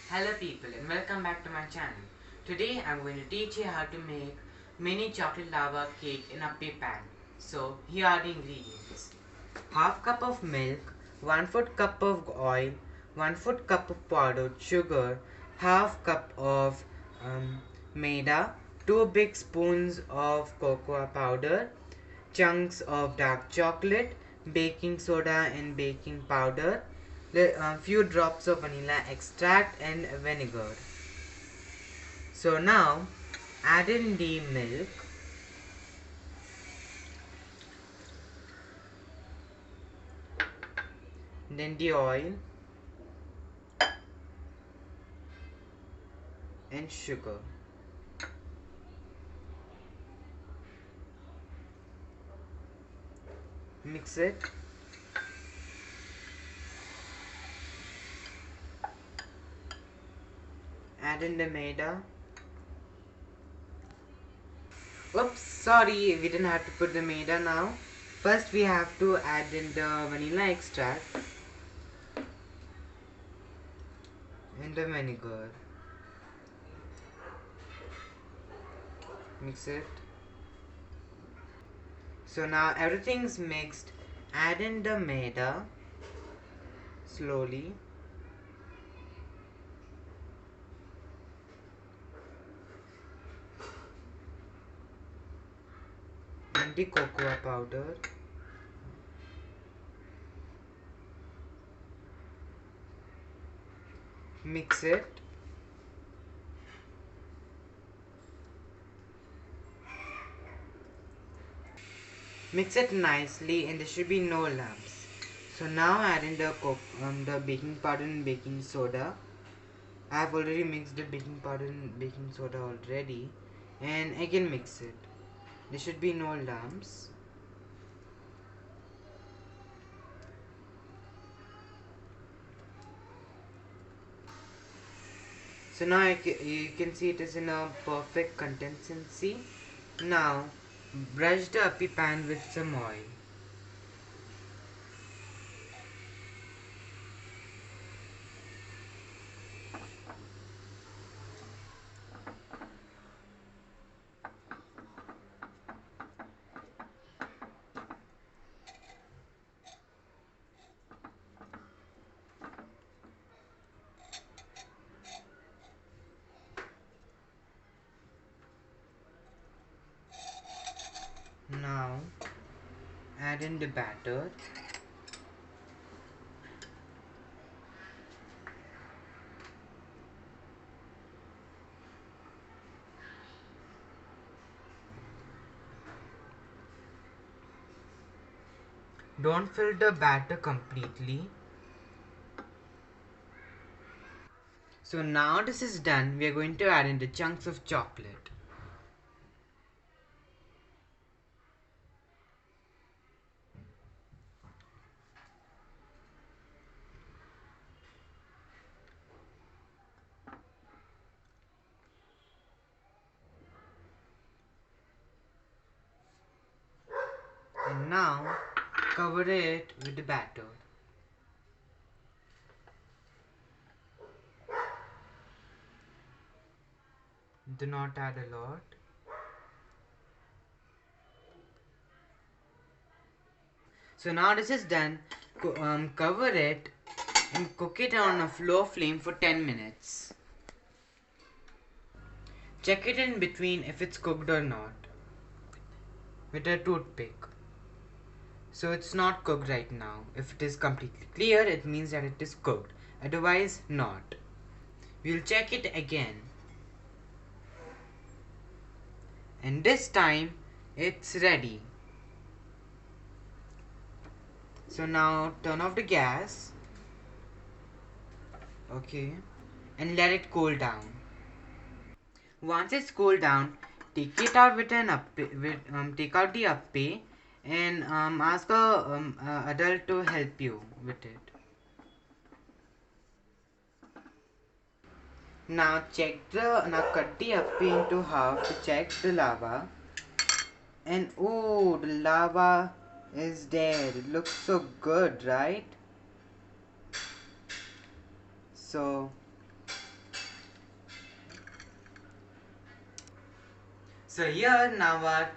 Hello people and welcome back to my channel. Today I'm going to teach you how to make mini chocolate lava cake in a pea pan. So here are the ingredients. Half cup of milk, 1/4 cup of oil, 1/4 cup of powdered sugar, half cup of maida, 2 big spoons of cocoa powder, chunks of dark chocolate, baking soda and baking powder, a few drops of vanilla extract and vinegar. So now add in the milk, then the oil and sugar. Mix it. Add in the maida. Oops, sorry, we didn't have to put the maida now. First we have to add in the vanilla extract and the vinegar. Mix it. So now everything's mixed. Add in the maida slowly. And the cocoa powder. Mix it. Mix it nicely and there should be no lumps. So now add in the baking powder and baking soda. I have already mixed the baking powder and baking soda already, and again mix it. There should be no lumps. So now you can see it is in a perfect consistency. Now brush the uppy pan with some oil. Now add in the batter. Don't fill the batter completely. So now this is done, we are going to add in the chunks of chocolate. And now cover it with the batter. Do not add a lot. So now this is done. Cover it and cook it on a low flame for 10 minutes. Check it in between if it's cooked or not with a toothpick. So it's not cooked right now. If it is completely clear, it means that it is cooked. Otherwise, not. We'll check it again. And this time, it's ready. So now turn off the gas. Okay. And let it cool down. Once it's cooled down, take it out with an take out the uppy and ask a adult to help you with it. Now cut the uppy into half to check the lava. And oh, the lava is there. It looks so good, right? So So here now our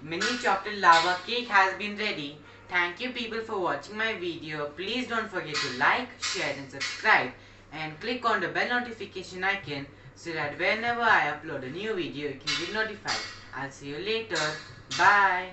mini chocolate lava cake has been ready. Thank you people for watching my video. Please don't forget to like, share and subscribe and click on the bell notification icon so that whenever I upload a new video you can get notified. I'll see you later. Bye.